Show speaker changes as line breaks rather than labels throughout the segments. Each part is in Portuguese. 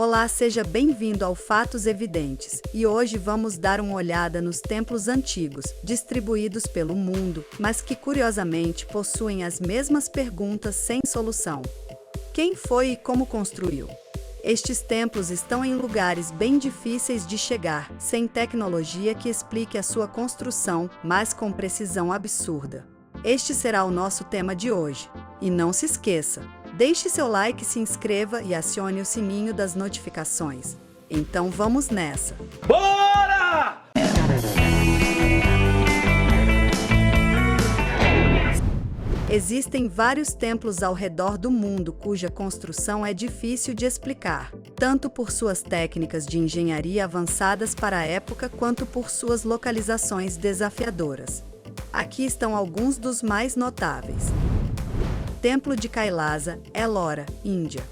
Olá, seja bem-vindo ao Fatos Evidentes, e hoje vamos dar uma olhada nos templos antigos, distribuídos pelo mundo, mas que curiosamente possuem as mesmas perguntas sem solução. Quem foi e como construiu? Estes templos estão em lugares bem difíceis de chegar, sem tecnologia que explique a sua construção, mas com precisão absurda. Este será o nosso tema de hoje. E não se esqueça, deixe seu like, se inscreva e acione o sininho das notificações. Então vamos nessa!
Bora!
Existem vários templos ao redor do mundo cuja construção é difícil de explicar, tanto por suas técnicas de engenharia avançadas para a época quanto por suas localizações desafiadoras. Aqui estão alguns dos mais notáveis. Templo de Kailasa, Ellora, Índia.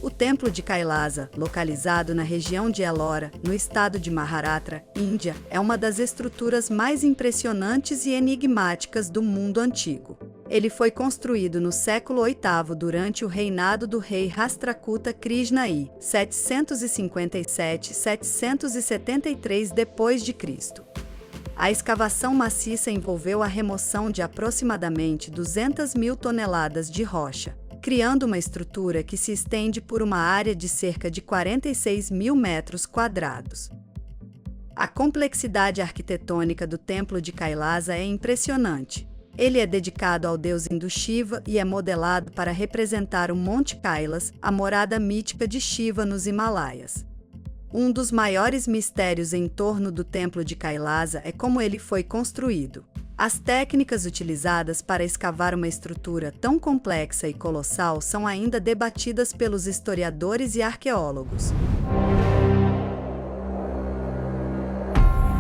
O Templo de Kailasa, localizado na região de Ellora, no estado de Maharashtra, Índia, é uma das estruturas mais impressionantes e enigmáticas do mundo antigo. Ele foi construído no século VIII durante o reinado do rei Rashtrakuta Krishna I, 757-773 d.C. A escavação maciça envolveu a remoção de aproximadamente 200 mil toneladas de rocha, criando uma estrutura que se estende por uma área de cerca de 46 mil metros quadrados. A complexidade arquitetônica do Templo de Kailasa é impressionante. Ele é dedicado ao deus hindu Shiva e é modelado para representar o Monte Kailas, a morada mítica de Shiva nos Himalaias. Um dos maiores mistérios em torno do Templo de Kailasa é como ele foi construído. As técnicas utilizadas para escavar uma estrutura tão complexa e colossal são ainda debatidas pelos historiadores e arqueólogos.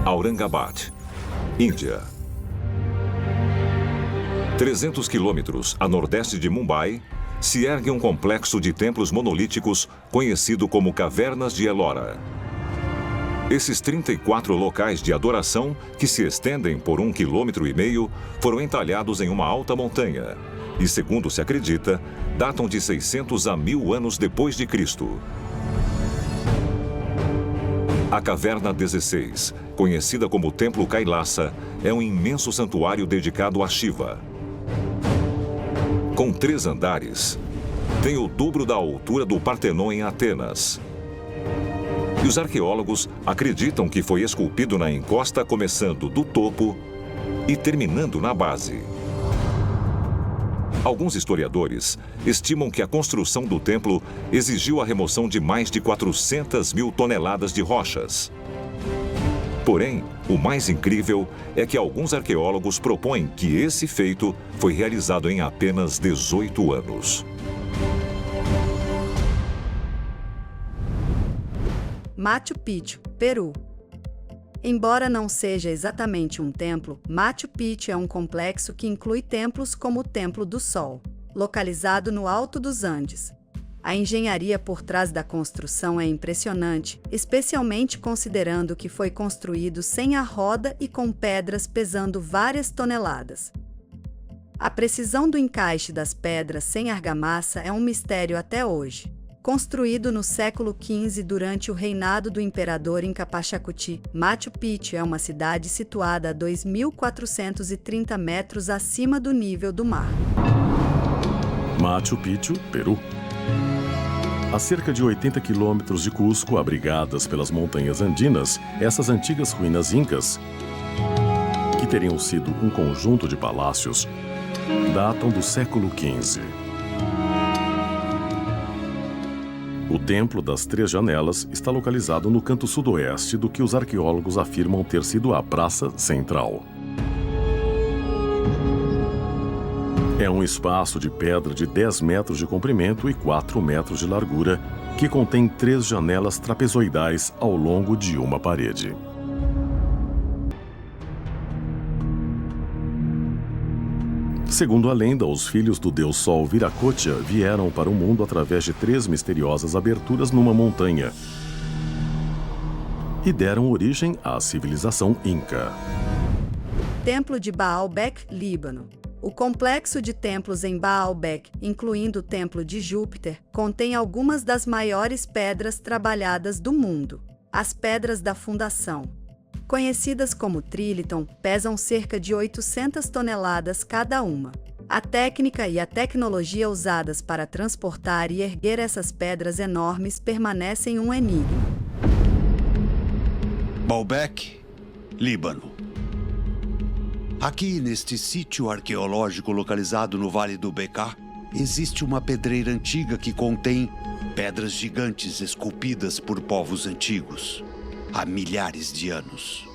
Aurangabad, Índia. 300 quilômetros a nordeste de Mumbai, se ergue um complexo de templos monolíticos conhecido como Cavernas de Ellora. Esses 34 locais de adoração, que se estendem por 1,5 km, foram entalhados em uma alta montanha e, segundo se acredita, datam de 600 a 1000 anos depois de Cristo. A Caverna 16, conhecida como Templo Kailasa, é um imenso santuário dedicado a Shiva. Com 3 andares, tem o dobro da altura do Partenon em Atenas. E os arqueólogos acreditam que foi esculpido na encosta, começando do topo e terminando na base. Alguns historiadores estimam que a construção do templo exigiu a remoção de mais de 400 mil toneladas de rochas. Porém, o mais incrível é que alguns arqueólogos propõem que esse feito foi realizado em apenas 18 anos.
Machu Picchu, Peru. Embora não seja exatamente um templo, Machu Picchu é um complexo que inclui templos como o Templo do Sol, localizado no alto dos Andes. A engenharia por trás da construção é impressionante, especialmente considerando que foi construído sem a roda e com pedras pesando várias toneladas. A precisão do encaixe das pedras sem argamassa é um mistério até hoje. Construído no século XV durante o reinado do imperador Inca Pachacuti, Machu Picchu é uma cidade situada a 2.430 metros acima do nível do mar.
Machu Picchu, Peru. A cerca de 80 quilômetros de Cusco, abrigadas pelas montanhas andinas, essas antigas ruínas incas, que teriam sido um conjunto de palácios, datam do século XV. O Templo das Três Janelas está localizado no canto sudoeste do que os arqueólogos afirmam ter sido a Praça Central. É um espaço de pedra de 10 metros de comprimento e 4 metros de largura, que contém 3 janelas trapezoidais ao longo de uma parede. Segundo a lenda, os filhos do deus Sol Viracocha vieram para o mundo através de 3 misteriosas aberturas numa montanha e deram origem à civilização Inca.
Templo de Baalbek, Líbano. O complexo de templos em Baalbek, incluindo o Templo de Júpiter, contém algumas das maiores pedras trabalhadas do mundo. As pedras da fundação, conhecidas como trilithon, pesam cerca de 800 toneladas cada uma. A técnica e a tecnologia usadas para transportar e erguer essas pedras enormes permanecem um enigma.
Baalbek, Líbano. Aqui, neste sítio arqueológico localizado no Vale do Bekaa, existe uma pedreira antiga que contém pedras gigantes esculpidas por povos antigos, há milhares de anos.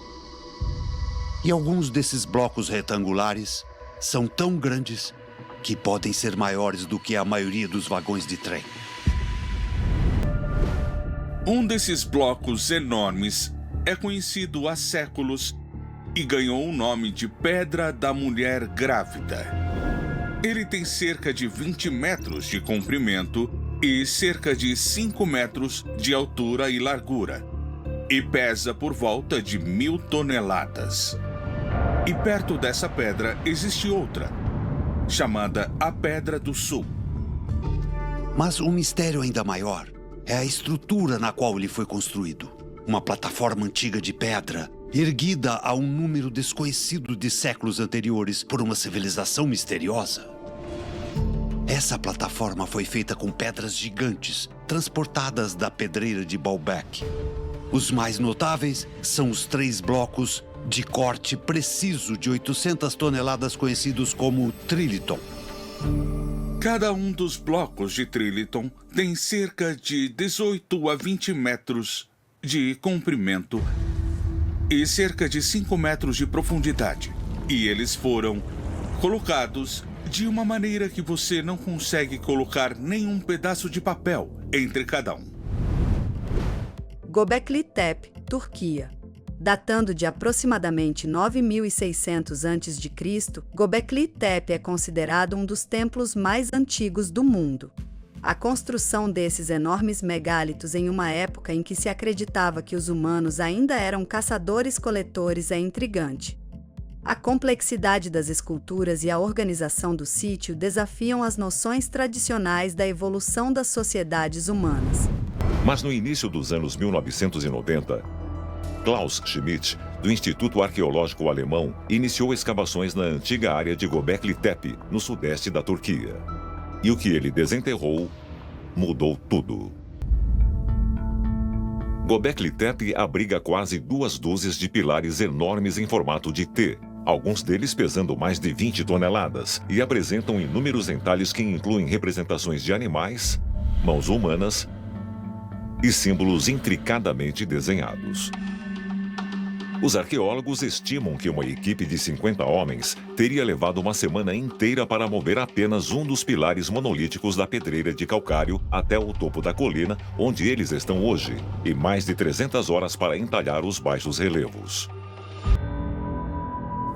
E alguns desses blocos retangulares são tão grandes que podem ser maiores do que a maioria dos vagões de trem.
Um desses blocos enormes é conhecido há séculos e ganhou o nome de Pedra da Mulher Grávida. Ele tem cerca de 20 metros de comprimento e cerca de 5 metros de altura e largura, e pesa por volta de 1.000 toneladas. E perto dessa pedra existe outra, chamada a Pedra do Sul.
Mas um mistério ainda maior é a estrutura na qual ele foi construído. Uma plataforma antiga de pedra, erguida a um número desconhecido de séculos anteriores por uma civilização misteriosa. Essa plataforma foi feita com pedras gigantes, transportadas da pedreira de Baalbek. Os mais notáveis são os 3 blocos de corte preciso de 800 toneladas conhecidos como trilithon.
Cada um dos blocos de trilithon tem cerca de 18 a 20 metros de comprimento e cerca de 5 metros de profundidade. E eles foram colocados de uma maneira que você não consegue colocar nenhum pedaço de papel entre cada um.
Göbekli Tepe, Turquia. Datando de aproximadamente 9.600 a.C., Göbekli Tepe é considerado um dos templos mais antigos do mundo. A construção desses enormes megálitos em uma época em que se acreditava que os humanos ainda eram caçadores-coletores é intrigante. A complexidade das esculturas e a organização do sítio desafiam as noções tradicionais da evolução das sociedades humanas.
Mas no início dos anos 1990, Klaus Schmidt, do Instituto Arqueológico Alemão, iniciou escavações na antiga área de Göbekli Tepe, no sudeste da Turquia. E o que ele desenterrou mudou tudo. Göbekli Tepe abriga quase 2 dúzias de pilares enormes em formato de T, alguns deles pesando mais de 20 toneladas, e apresentam inúmeros entalhes que incluem representações de animais, mãos humanas e símbolos intricadamente desenhados. Os arqueólogos estimam que uma equipe de 50 homens teria levado uma semana inteira para mover apenas um dos pilares monolíticos da pedreira de calcário até o topo da colina, onde eles estão hoje, e mais de 300 horas para entalhar os baixos relevos.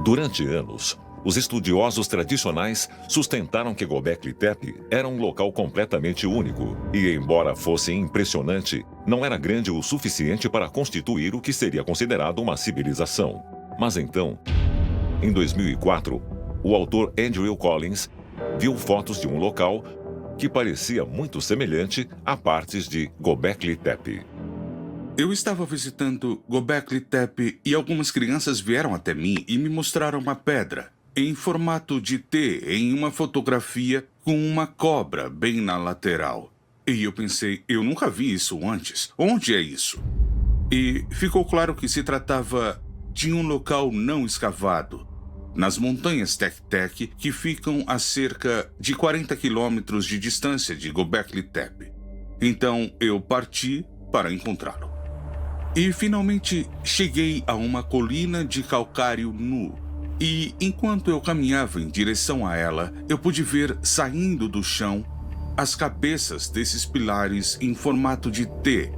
Durante anos, os estudiosos tradicionais sustentaram que Göbekli Tepe era um local completamente único e, embora fosse impressionante, não era grande o suficiente para constituir o que seria considerado uma civilização. Mas então, em 2004, o autor Andrew Collins viu fotos de um local que parecia muito semelhante a partes de Göbekli Tepe.
Eu estava visitando Göbekli Tepe e algumas crianças vieram até mim e me mostraram uma pedra em formato de T em uma fotografia com uma cobra bem na lateral. E eu pensei, eu nunca vi isso antes. Onde é isso? E ficou claro que se tratava de um local não escavado, nas montanhas Tek-Tek, que ficam a cerca de 40 quilômetros de distância de Göbekli Tepe. Então eu parti para encontrá-lo. E finalmente cheguei a uma colina de calcário nu. E enquanto eu caminhava em direção a ela, eu pude ver saindo do chão as cabeças desses pilares em formato de T.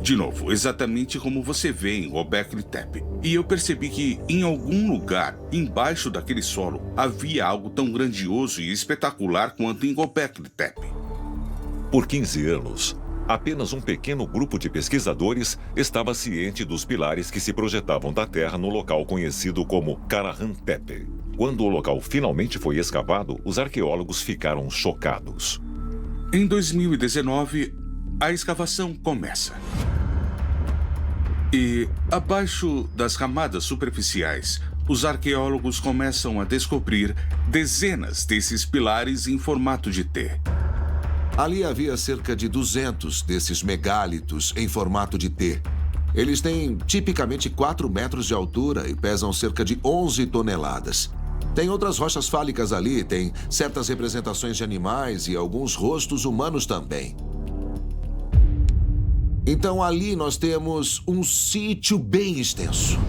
De novo, exatamente como você vê em Göbekli Tepe. E eu percebi que em algum lugar, embaixo daquele solo, havia algo tão grandioso e espetacular quanto em Göbekli Tepe.
Por 15 anos, apenas um pequeno grupo de pesquisadores estava ciente dos pilares que se projetavam da terra no local conhecido como Karahan Tepe. Quando o local finalmente foi escavado, os arqueólogos ficaram chocados.
Em 2019, a escavação começa. E, abaixo das camadas superficiais, os arqueólogos começam a descobrir dezenas desses pilares em formato de T.
Ali havia cerca de 200 desses megálitos em formato de T. Eles têm tipicamente 4 metros de altura e pesam cerca de 11 toneladas. Tem outras rochas fálicas ali, tem certas representações de animais e alguns rostos humanos também. Então ali nós temos um sítio bem extenso.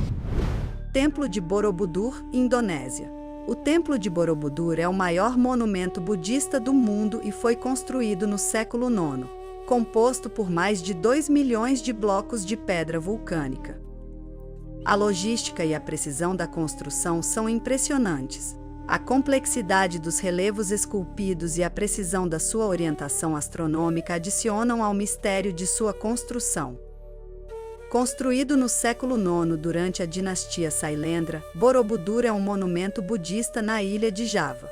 Templo de Borobudur, Indonésia. O Templo de Borobudur é o maior monumento budista do mundo e foi construído no século IX, composto por mais de 2 milhões de blocos de pedra vulcânica. A logística e a precisão da construção são impressionantes. A complexidade dos relevos esculpidos e a precisão da sua orientação astronômica adicionam ao mistério de sua construção. Construído no século IX durante a dinastia Sailendra, Borobudur é um monumento budista na ilha de Java.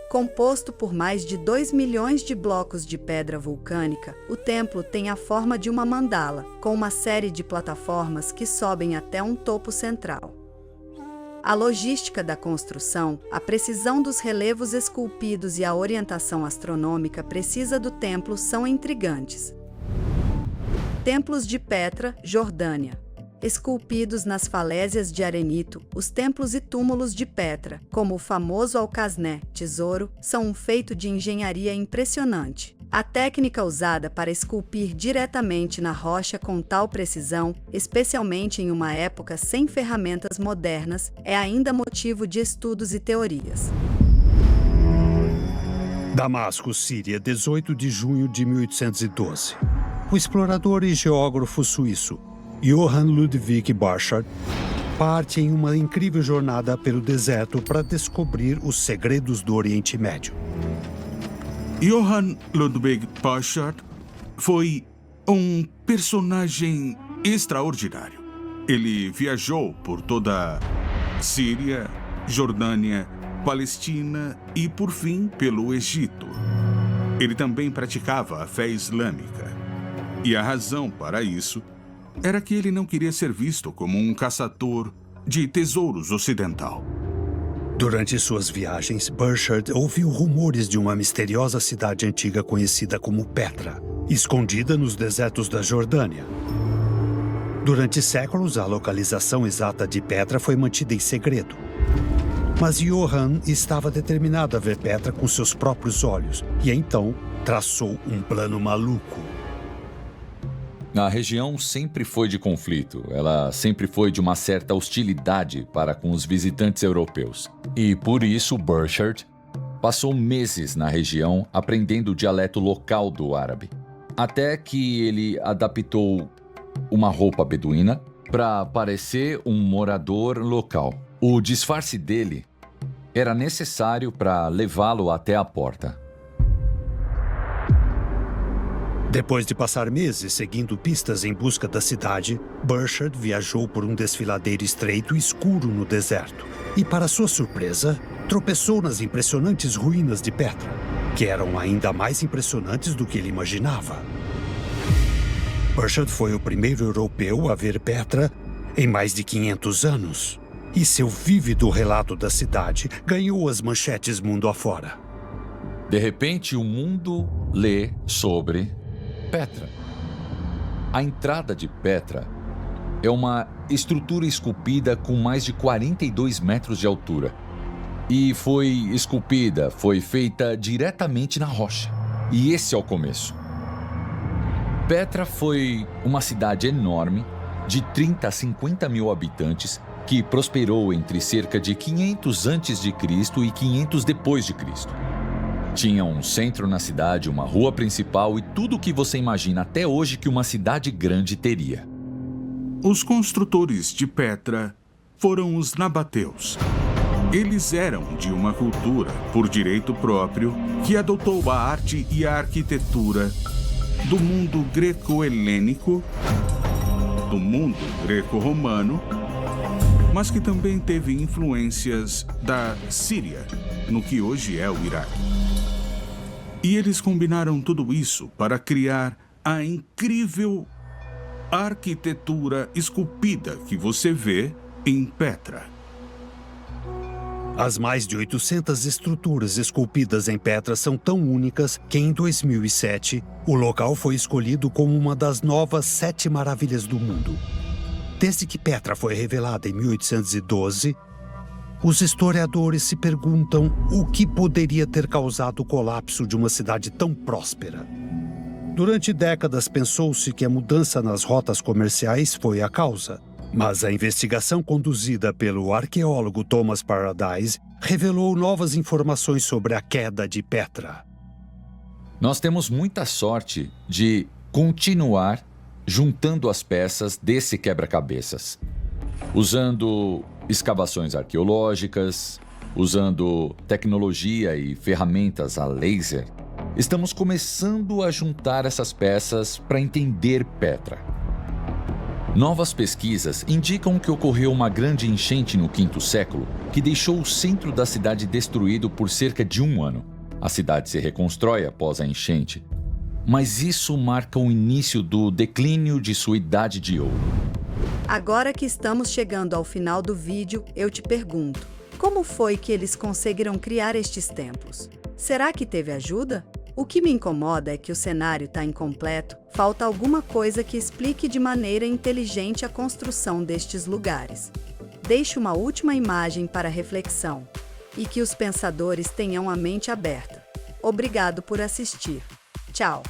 Composto por mais de 2 milhões de blocos de pedra vulcânica, o templo tem a forma de uma mandala, com uma série de plataformas que sobem até um topo central. A logística da construção, a precisão dos relevos esculpidos e a orientação astronômica precisa do templo são intrigantes. Templos de Petra, Jordânia. Esculpidos nas falésias de arenito, os templos e túmulos de Petra, como o famoso Alcasné, tesouro, são um feito de engenharia impressionante. A técnica usada para esculpir diretamente na rocha com tal precisão, especialmente em uma época sem ferramentas modernas, é ainda motivo de estudos e teorias.
Damasco, Síria, 18 de junho de 1812. O explorador e geógrafo suíço Johann Ludwig Burchard parte em uma incrível jornada pelo deserto para descobrir os segredos do Oriente Médio.
Johann Ludwig Burchard foi um personagem extraordinário. Ele viajou por toda a Síria, Jordânia, Palestina e, por fim, pelo Egito. Ele também praticava a fé islâmica. E a razão para isso era que ele não queria ser visto como um caçador de tesouros ocidental.
Durante suas viagens, Burchard ouviu rumores de uma misteriosa cidade antiga conhecida como Petra, escondida nos desertos da Jordânia. Durante séculos, a localização exata de Petra foi mantida em segredo. Mas Johann estava determinado a ver Petra com seus próprios olhos e então traçou um plano maluco.
A região sempre foi de conflito, ela sempre foi de uma certa hostilidade para com os visitantes europeus. E por isso Burchard passou meses na região aprendendo o dialeto local do árabe, até que ele adaptou uma roupa beduína para parecer um morador local. O disfarce dele era necessário para levá-lo até a porta.
Depois de passar meses seguindo pistas em busca da cidade, Burchard viajou por um desfiladeiro estreito e escuro no deserto. E, para sua surpresa, tropeçou nas impressionantes ruínas de Petra, que eram ainda mais impressionantes do que ele imaginava. Burchard foi o primeiro europeu a ver Petra em mais de 500 anos. E seu vívido relato da cidade ganhou as manchetes mundo afora.
De repente, o mundo lê sobre Petra. A entrada de Petra é uma estrutura esculpida com mais de 42 metros de altura. E foi feita diretamente na rocha. E esse é o começo. Petra foi uma cidade enorme, de 30 a 50 mil habitantes, que prosperou entre cerca de 500 a.C. e 500 depois de Cristo. Tinha um centro na cidade, uma rua principal e tudo o que você imagina até hoje que uma cidade grande teria.
Os construtores de Petra foram os nabateus. Eles eram de uma cultura, por direito próprio, que adotou a arte e a arquitetura do mundo greco-helênico, do mundo greco-romano mas que também teve influências da Síria, no que hoje é o Iraque. E eles combinaram tudo isso para criar a incrível arquitetura esculpida que você vê em Petra.
As mais de 800 estruturas esculpidas em Petra são tão únicas que, em 2007, o local foi escolhido como uma das novas 7 maravilhas do mundo. Desde que Petra foi revelada em 1812, os historiadores se perguntam o que poderia ter causado o colapso de uma cidade tão próspera. Durante décadas, pensou-se que a mudança nas rotas comerciais foi a causa. Mas a investigação conduzida pelo arqueólogo Thomas Paradise revelou novas informações sobre a queda de Petra.
Nós temos muita sorte de continuar juntando as peças desse quebra-cabeças, usando escavações arqueológicas, usando tecnologia e ferramentas a laser. Estamos começando a juntar essas peças para entender Petra. Novas pesquisas indicam que ocorreu uma grande enchente no V século que deixou o centro da cidade destruído por cerca de 1 ano. A cidade se reconstrói após a enchente, mas isso marca o início do declínio de sua idade de ouro.
Agora que estamos chegando ao final do vídeo, eu te pergunto, como foi que eles conseguiram criar estes templos? Será que teve ajuda? O que me incomoda é que o cenário está incompleto, falta alguma coisa que explique de maneira inteligente a construção destes lugares. Deixe uma última imagem para reflexão e que os pensadores tenham a mente aberta. Obrigado por assistir. Tchau!